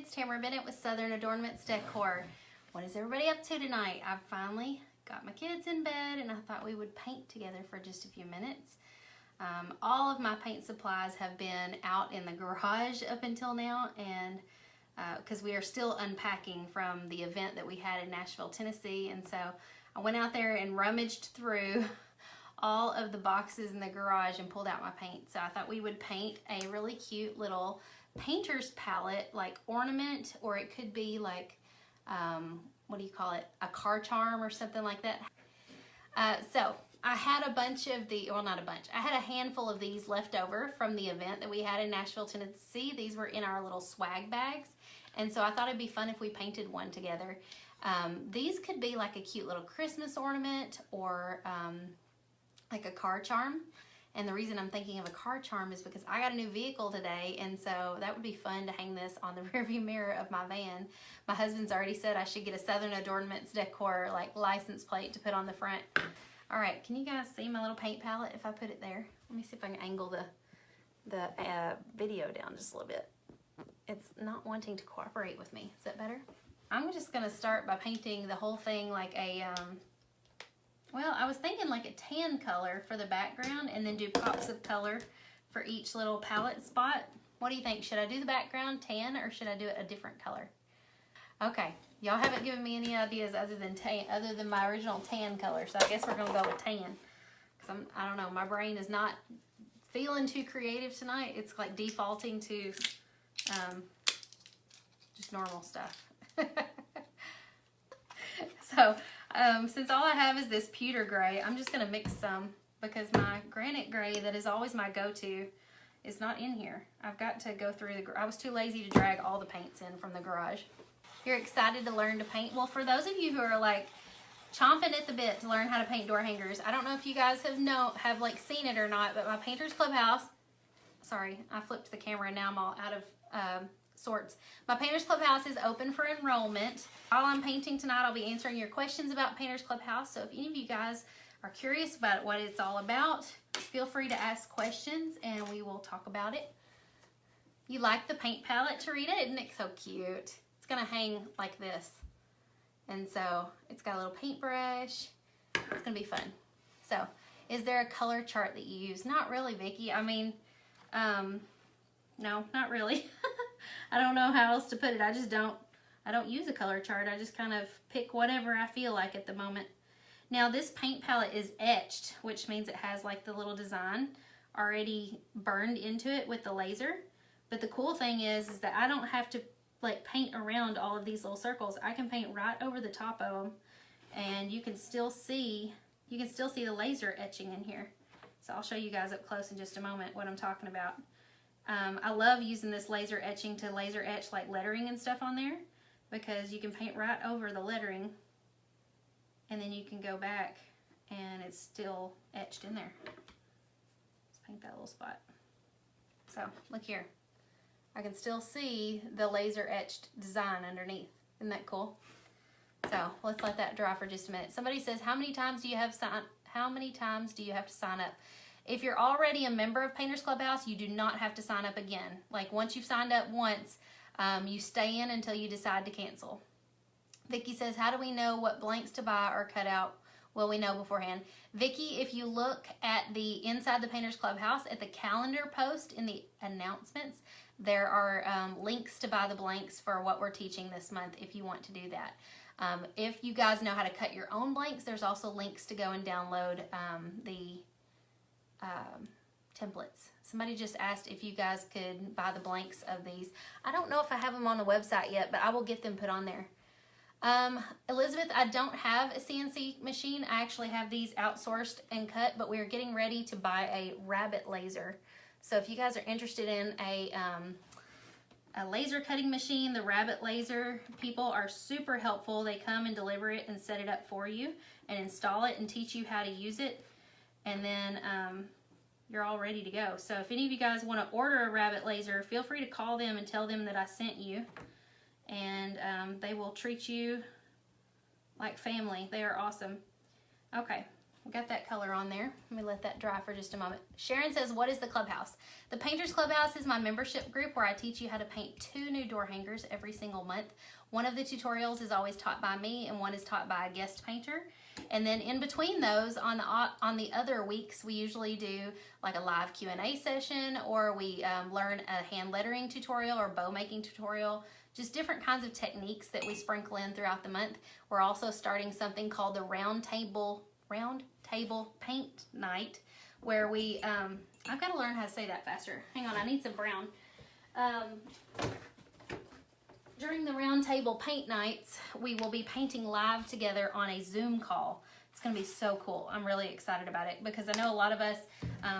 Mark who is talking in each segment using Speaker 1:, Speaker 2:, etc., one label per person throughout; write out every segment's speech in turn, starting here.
Speaker 1: it's Tamara Bennett with Southern Adoornments Decor. What is everybody up to tonight? I've finally got my kids in bed and I thought we would paint together for just a few minutes. All of my paint supplies have been out in the garage up until now, and because we are still unpacking from the event that we had in Nashville, Tennessee, and so I went out there and rummaged through all of the boxes in the garage and pulled out my paint. So I thought we would paint a really cute little painter's palette, like ornament, or it could be like, what do you call it, a car charm or something like that. So I had a bunch of the, well, not a bunch, I had a handful of these left over from the event that we had in Nashville, Tennessee. These were in our little swag bags, and so I thought it'd be fun if we painted one together. These could be like a cute little Christmas ornament or like a car charm. And the reason I'm thinking of a car charm is because I got a new vehicle today, and so that would be fun to hang this on the rearview mirror of my van. My husband's already said I should get a Southern Adoornments Decor like license plate to put on the front. All right, can you guys see my little paint palette if I put it there? Let me see if I can angle the video down just a little bit. It's not wanting to cooperate with me. Is that better? I'm just gonna start by painting the whole thing like a, well, I was thinking like a tan color for the background and then do pops of color for each little palette spot. What do you think? Should I do the background tan or should I do it a different color? Okay, y'all haven't given me any ideas other than my original tan color, so I guess we're gonna go with tan. Cause I don't know, my brain is not feeling too creative tonight. It's like defaulting to just normal stuff. So since all I have is this pewter gray, I'm just gonna mix some because my granite gray that is always my go-to is not in here. I've got to go through I was too lazy to drag all the paints in from the garage. You're excited to learn to paint? Well, for those of you who are like chomping at the bit to learn how to paint door hangers, I don't know if you guys have like seen it or not, but my Painter's Clubhouse, sorry, I flipped the camera and now I'm all out of sorts. My Painter's Clubhouse is open for enrollment. While I'm painting tonight, I'll be answering your questions about Painter's Clubhouse. So if any of you guys are curious about what it's all about, feel free to ask questions and we will talk about it. You like the paint palette, Tarita? Isn't it so cute? It's gonna hang like this. And so it's got a little paintbrush. It's gonna be fun. So is there a color chart that you use? Not really, Vicki. I mean, no, not really. I don't know how else to put it. I don't use a color chart. I just kind of pick whatever I feel like at the moment. Now this paint palette is etched, which means it has like the little design already burned into it with the laser. But the cool thing is that I don't have to like paint around all of these little circles. I can paint right over the top of them, and you can still see the laser etching in here. So I'll show you guys up close in just a moment what I'm talking about. I love using this laser etching to laser etch like lettering and stuff on there, because you can paint right over the lettering and then you can go back and it's still etched in there. Let's paint that little spot. So look here, I can still see the laser etched design underneath. Isn't that cool? So let's let that dry for just a minute. Somebody says, how many times do you have to sign up? If you're already a member of Painter's Clubhouse, you do not have to sign up again. Like once you've signed up once, you stay in until you decide to cancel. Vicki says, how do we know what blanks to buy or cut out? Well, we know beforehand. Vicki, if you look at the inside the Painter's Clubhouse at the calendar post in the announcements, there are links to buy the blanks for what we're teaching this month if you want to do that. If you guys know how to cut your own blanks, there's also links to go and download the templates. Somebody just asked if you guys could buy the blanks of these. I don't know if I have them on the website yet, but I will get them put on there. Elizabeth, I don't have a CNC machine. I actually have these outsourced and cut, but we are getting ready to buy a rabbit laser. So if you guys are interested in a laser cutting machine, the rabbit laser people are super helpful. They come and deliver it and set it up for you and install it and teach you how to use it. And then you're all ready to go. So if any of you guys want to order a rabbit laser, feel free to call them and tell them that I sent you. And they will treat you like family. They are awesome. Okay, we got that color on there. Let me let that dry for just a moment. Sharon says, what is the Clubhouse? The Painters Clubhouse is my membership group where I teach you how to paint 2 new door hangers every single month. One of the tutorials is always taught by me and one is taught by a guest painter. And then in between those, on the other weeks, we usually do like a live Q&A session, or we learn a hand lettering tutorial or bow making tutorial, just different kinds of techniques that we sprinkle in throughout the month. We're also starting something called the round table paint night, where we, I've got to learn how to say that faster. Hang on, I need some brown. During the round table paint nights, we will be painting live together on a Zoom call. It's going to be so cool. I'm really excited about it because I know a lot of us,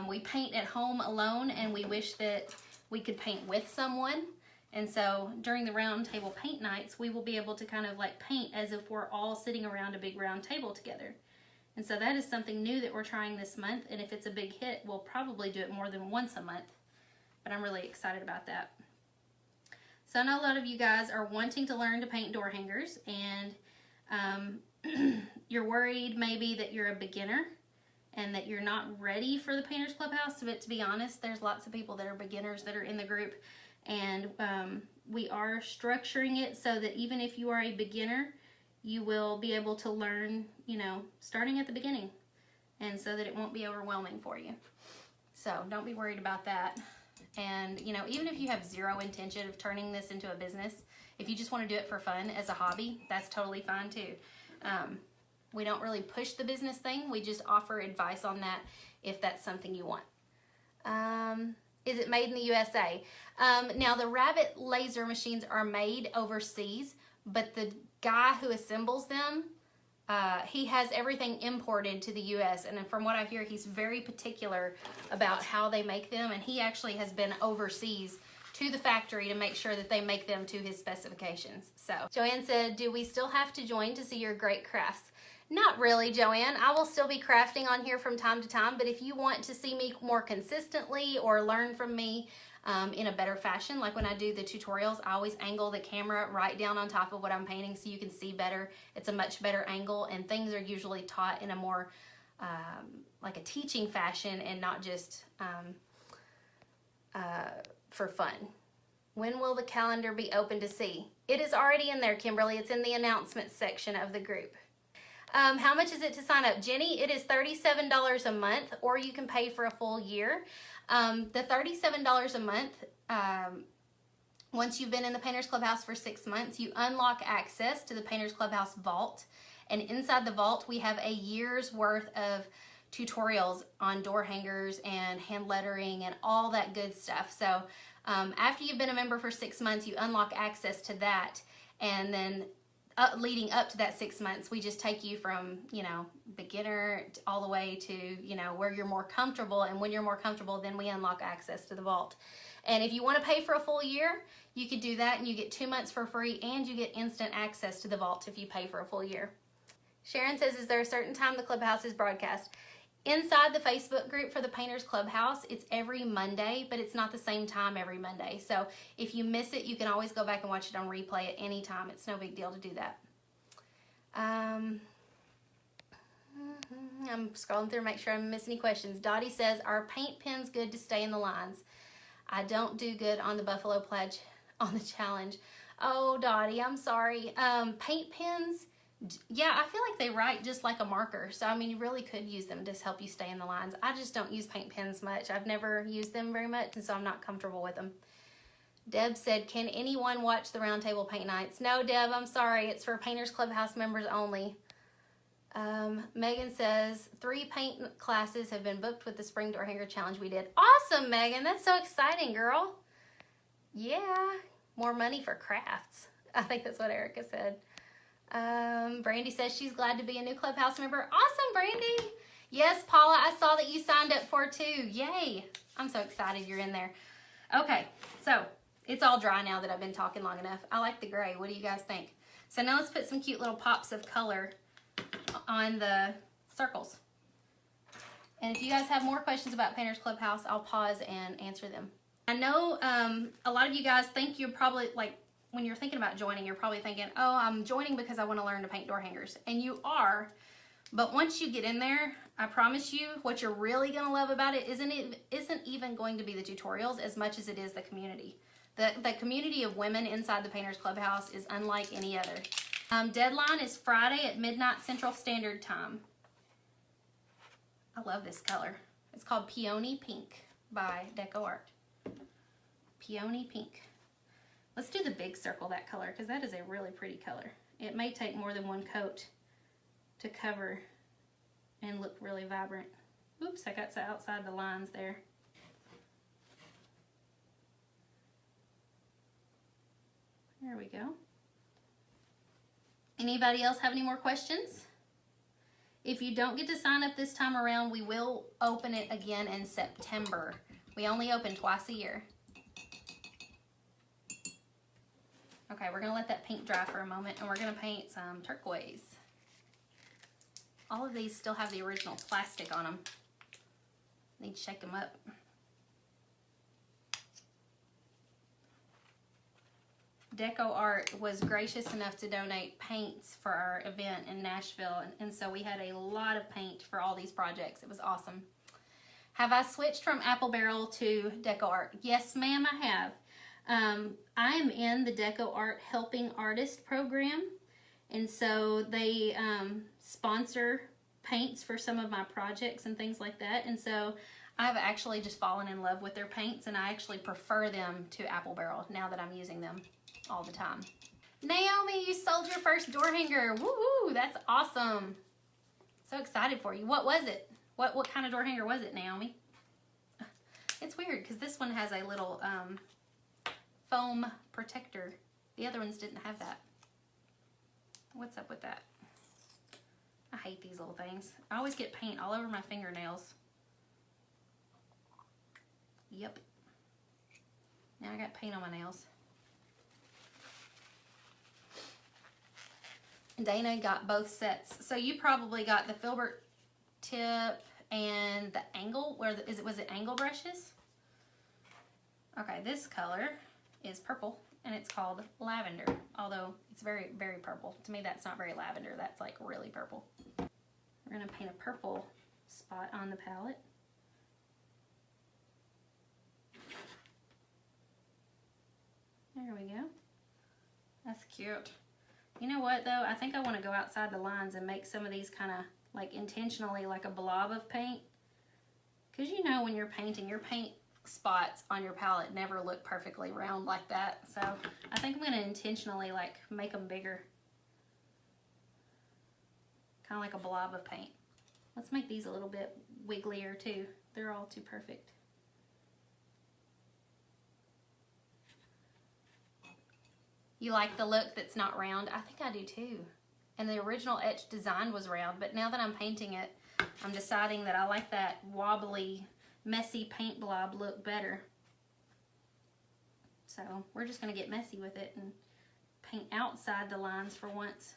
Speaker 1: we paint at home alone and we wish that we could paint with someone. And so during the round table paint nights, we will be able to kind of like paint as if we're all sitting around a big round table together. And so that is something new that we're trying this month. And if it's a big hit, we'll probably do it more than once a month. But I'm really excited about that. So I know a lot of you guys are wanting to learn to paint door hangers, and you're worried maybe that you're a beginner and that you're not ready for the Painters Clubhouse. But to be honest, there's lots of people that are beginners that are in the group, and we are structuring it so that even if you are a beginner, you will be able to learn, you know, starting at the beginning, and so that it won't be overwhelming for you. So don't be worried about that. And, you know, even if you have zero intention of turning this into a business, if you just want to do it for fun as a hobby, that's totally fine too. We don't really push the business thing. We just offer advice on that if that's something you want. Is it made in the USA? Now, the Rabbit laser machines are made overseas, but the guy who assembles them, he has everything imported to the US, and from what I hear, he's very particular about how they make them, and he actually has been overseas to the factory to make sure that they make them to his specifications. So Joanne said, do we still have to join to see your great crafts? Not really, Joanne. I will still be crafting on here from time to time, but if you want to see me more consistently or learn from me in a better fashion, like when I do the tutorials, I always angle the camera right down on top of what I'm painting so you can see better. It's a much better angle, and things are usually taught in a more like a teaching fashion and not just for fun. When will the calendar be open to see? It is already in there, Kimberly. It's in the announcements section of the group. How much is it to sign up? Jenny, it is $37 a month, or you can pay for a full year. The $37 a month, once you've been in the Painters Clubhouse for 6 months, you unlock access to the Painters Clubhouse vault. And inside the vault, we have a year's worth of tutorials on door hangers and hand lettering and all that good stuff. So after you've been a member for 6 months, you unlock access to that. And then leading up to that 6 months, we just take you from, you know, beginner all the way to, you know, where you're more comfortable. And when you're more comfortable, then we unlock access to the vault. And if you want to pay for a full year, you could do that, and you get 2 months for free, and you get instant access to the vault if you pay for a full year. Sharon says, is there a certain time the Clubhouse is broadcast? Inside the Facebook group for the Painters Clubhouse, it's every Monday, but it's not the same time every Monday. So if you miss it, you can always go back and watch it on replay at any time. It's no big deal to do that. I'm scrolling through to make sure I don't miss any questions. Dottie says, are paint pens good to stay in the lines? I don't do good on the Buffalo Pledge on the challenge. Oh, Dottie, I'm sorry. Paint pens, yeah, I feel like they write just like a marker. So, I mean, you really could use them to help you stay in the lines. I just don't use paint pens much. I've never used them very much, and so I'm not comfortable with them. Deb said, can anyone watch the Roundtable Paint Nights? No, Deb, I'm sorry. It's for Painters Clubhouse members only. Megan says, 3 paint classes have been booked with the Spring Door Hanger Challenge we did. Awesome, Megan. That's so exciting, girl. Yeah, more money for crafts. I think that's what Erica said. Brandy says she's glad to be a new Clubhouse member. Awesome, Brandy. Yes, Paula, I saw that you signed up for too. Yay. I'm so excited you're in there. Okay, so it's all dry now that I've been talking long enough. I like the gray. What do you guys think? So now let's put some cute little pops of color on the circles. And if you guys have more questions about Painters Clubhouse, I'll pause and answer them. I know a lot of you guys think you're probably, like, when you're thinking about joining, you're probably thinking, oh, I'm joining because I want to learn to paint door hangers. And you are, but once you get in there, I promise you, what you're really going to love about it isn't even going to be the tutorials as much as it is the community. The community of women inside the Painters Clubhouse is unlike any other. Deadline is Friday at midnight Central Standard Time. I love this color. It's called Peony Pink by Decor. Peony Pink. Let's do the big circle that color because that is a really pretty color. It may take more than one coat to cover and look really vibrant. Oops, I got outside the lines there. There we go. Anybody else have any more questions? If you don't get to sign up this time around, we will open it again in September. We only open twice a year. Okay, we're gonna let that paint dry for a moment and we're gonna paint some turquoise. All of these still have the original plastic on them. Need to shake them up. Deco Art was gracious enough to donate paints for our event in Nashville, and so we had a lot of paint for all these projects. It was awesome. Have I switched from Apple Barrel to Deco Art? Yes, ma'am, I have. I am in the Deco Art Helping Artist program, and so they sponsor paints for some of my projects and things like that, and so I've actually just fallen in love with their paints, and I actually prefer them to Apple Barrel now that I'm using them all the time. Naomi, you sold your first door hanger. Woohoo, that's awesome. So excited for you. What was it? What kind of door hanger was it, Naomi? It's weird because this one has a little foam protector. The other ones didn't have that. What's up with that? I hate these little things. I always get paint all over my fingernails. Yep. Now I got paint on my nails. Dana got both sets. So you probably got the filbert tip and the angle, was it angle brushes? Okay, this color is purple and it's called lavender, although it's very, very purple. To me, that's not very lavender. That's like really purple. We're gonna paint a purple spot on the palette. There we go. That's cute. You know what though? I think I want to go outside the lines and make some of these kind of like intentionally like a blob of paint. Because you know when you're painting, your paint spots on your palette never look perfectly round like that. So I think I'm going to intentionally like make them bigger. Kind of like a blob of paint. Let's make these a little bit wigglier too. They're all too perfect. You like the look that's not round? I think I do too. And the original etched design was round, but now that I'm painting it, I'm deciding that I like that wobbly, messy paint blob look better. So we're just gonna get messy with it and paint outside the lines for once.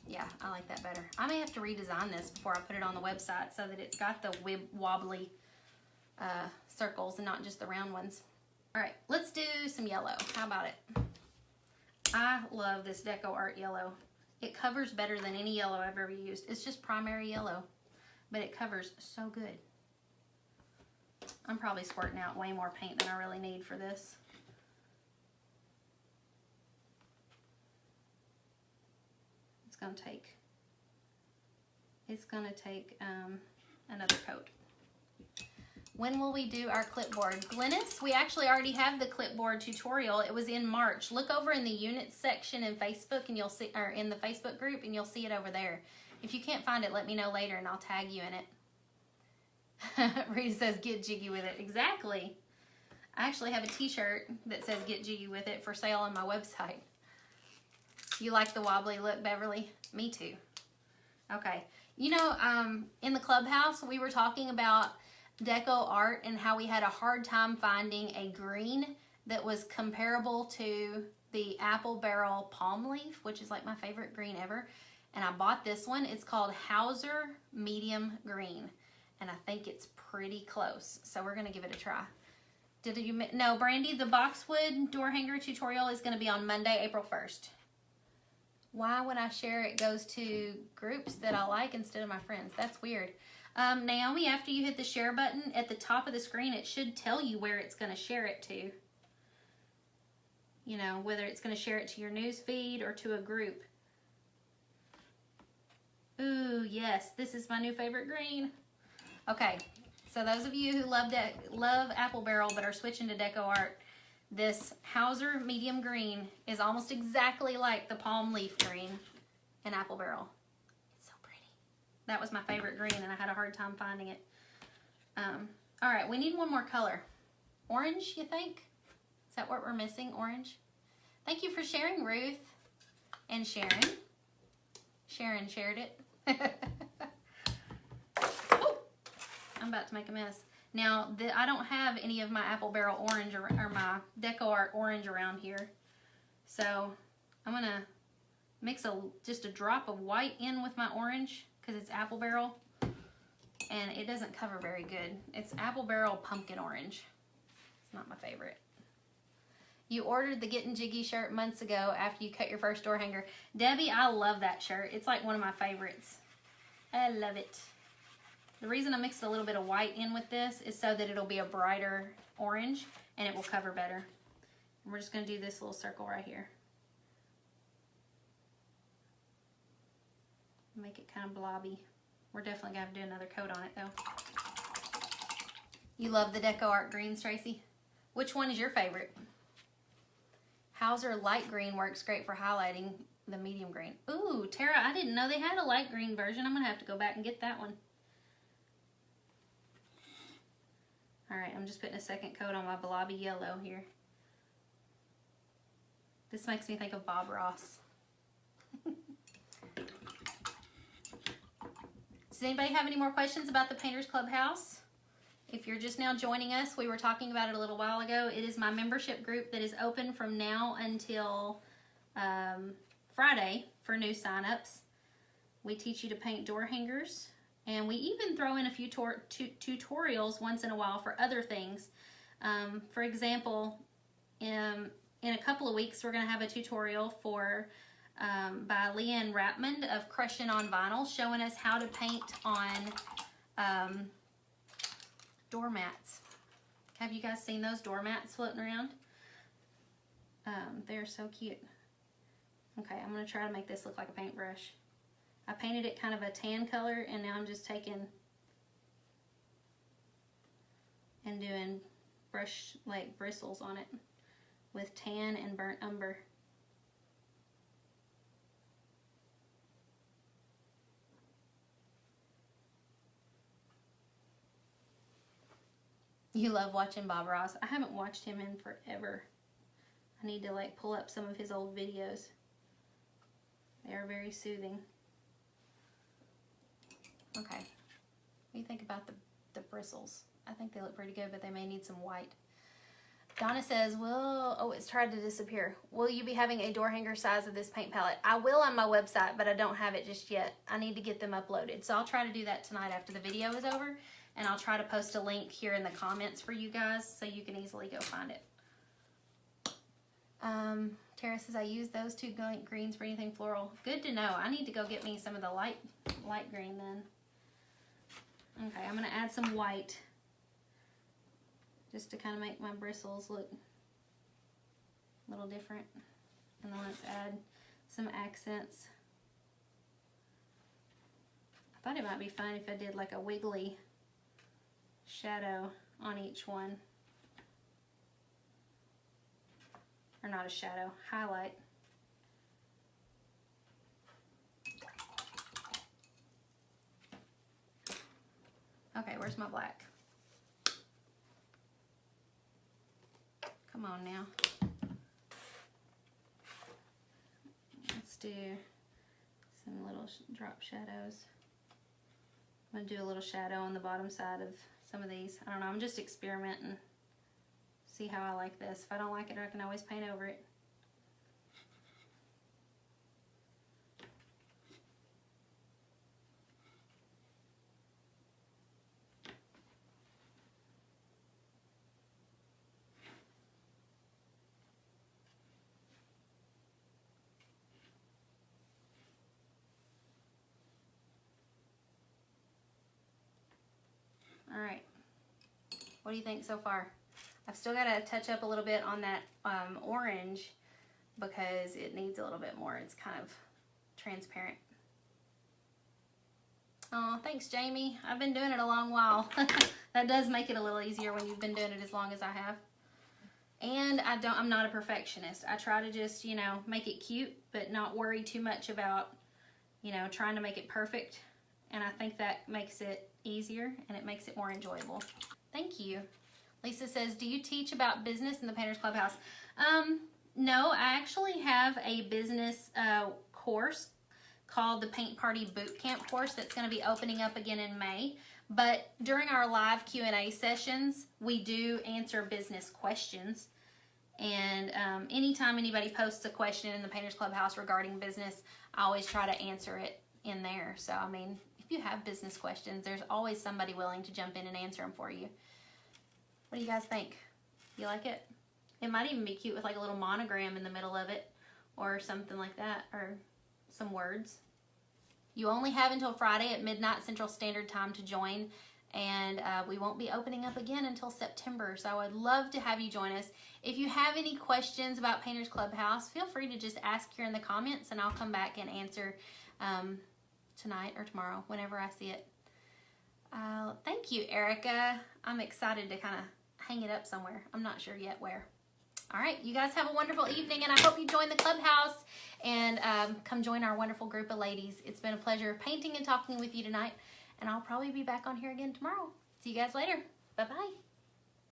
Speaker 1: Yeah, I like that better. I may have to redesign this before I put it on the website so that it's got the wobbly circles and not just the round ones. All right, let's do some yellow. How about it? I love this Deco Art yellow. It covers better than any yellow I've ever used. It's just primary yellow, but it covers so good. I'm probably squirting out way more paint than I really need for this. It's gonna take another coat. When will we do our clipboard? Glennis, we actually already have the clipboard tutorial. It was in March. Look over in the units section in Facebook and you'll see, or in the Facebook group, and you'll see it over there. If you can't find it, let me know later and I'll tag you in it. Rita says, get jiggy with it. Exactly. I actually have a t-shirt that says get jiggy with it for sale on my website. You like the wobbly look, Beverly? Me too. Okay. You know, in the Clubhouse, we were talking about Deco Art and how we had a hard time finding a green that was comparable to the Apple Barrel Palm Leaf, which is like my favorite green ever. And I bought this one. It's called Hauser Medium Green. And I think it's pretty close. So we're going to give it a try. No, Brandy, the boxwood door hanger tutorial is going to be on Monday, April 1st. Why when I share it goes to groups that I like instead of my friends? That's weird. Naomi, after you hit the share button at the top of the screen, it should tell you where it's going to share it to. You know, whether it's going to share it to your news feed or to a group. Ooh, yes, this is my new favorite green. Okay, so those of you who love Apple Barrel but are switching to Deco Art, this Hauser medium green is almost exactly like the palm leaf green in Apple Barrel. It's so pretty. That was my favorite green and I had a hard time finding it. All right, we need one more color. Orange, you think? Is that what we're missing, orange? Thank you for sharing, Ruth. And Sharon. Sharon shared it. Oh, I'm about to make a mess. Now, I don't have any of my Apple Barrel orange or my Deco Art orange around here. So, I'm going to mix just a drop of white in with my orange because it's Apple Barrel. And it doesn't cover very good. It's Apple Barrel pumpkin orange. It's not my favorite. You ordered the Getting Jiggy shirt months ago after you cut your first door hanger. Debbie, I love that shirt. It's like one of my favorites. I love it. The reason I mixed a little bit of white in with this is so that it'll be a brighter orange and it will cover better. And we're just going to do this little circle right here. Make it kind of blobby. We're definitely going to have to do another coat on it though. You love the Deco Art greens, Tracy? Which one is your favorite? Hauser light green works great for highlighting the medium green. Ooh, Tara, I didn't know they had a light green version. I'm going to have to go back and get that one. All right, I'm just putting a second coat on my blobby yellow here. This makes me think of Bob Ross. Does anybody have any more questions about the Painters Clubhouse? If you're just now joining us, we were talking about it a little while ago. It is my membership group that is open from now until Friday for new signups. We teach you to paint door hangers, and we even throw in a few tutorials once in a while for other things. For example, in a couple of weeks, we're going to have a tutorial by Leanne Rapmond of Crushing on Vinyl, showing us how to paint on doormats. Have you guys seen those doormats floating around? They're so cute. Okay, I'm going to try to make this look like a paintbrush. I painted it kind of a tan color, and now I'm just taking and doing brush like bristles on it with tan and burnt umber. You love watching Bob Ross. I haven't watched him in forever. I need to like pull up some of his old videos. They are very soothing. Okay. What do you think about the bristles? I think they look pretty good, but they may need some white. Donna says, oh, it's tried to disappear. Will you be having a door hanger size of this paint palette? I will on my website, but I don't have it just yet. I need to get them uploaded. So I'll try to do that tonight after the video is over. And I'll try to post a link here in the comments for you guys so you can easily go find it. Tara says, I use those two greens for anything floral. Good to know. I need to go get me some of the light green then. Okay, I'm going to add some white just to kind of make my bristles look a little different. And then let's add some accents. I thought it might be fun if I did like a wiggly shadow on each one. Or not a shadow, highlight. Okay, where's my black? Come on now. Let's do some little drop shadows. I'm gonna do a little shadow on the bottom side of some of these. I don't know, I'm just experimenting. See how I like this. If I don't like it, I can always paint over it. What do you think so far? I've still got to touch up a little bit on that orange because it needs a little bit more. It's kind of transparent. Oh, thanks, Jamie. I've been doing it a long while. That does make it a little easier when you've been doing it as long as I have. And I'm not a perfectionist. I try to just, you know, make it cute, but not worry too much about, you know, trying to make it perfect. And I think that makes it easier and it makes it more enjoyable. Thank you. Lisa says, do you teach about business in the Painters Clubhouse? No, I actually have a business course called the Paint Party Bootcamp course that's going to be opening up again in May. But during our live Q&A sessions, we do answer business questions. And anytime anybody posts a question in the Painters Clubhouse regarding business, I always try to answer it in there. So, I mean, if you have business questions, there's always somebody willing to jump in and answer them for you. What do you guys think? You like it? It might even be cute with like a little monogram in the middle of it or something like that, or some words. You only have until Friday at midnight Central Standard Time to join, and we won't be opening up again until September, so I would love to have you join us. If you have any questions about Painters Clubhouse, feel free to just ask here in the comments, and I'll come back and answer tonight or tomorrow, whenever I see it. Thank you, Erica. I'm excited to kind of hang it up somewhere. I'm not sure yet where. All right, you guys have a wonderful evening, and I hope you join the clubhouse and come join our wonderful group of ladies. It's been a pleasure painting and talking with you tonight, and I'll probably be back on here again tomorrow. See you guys later. Bye-bye.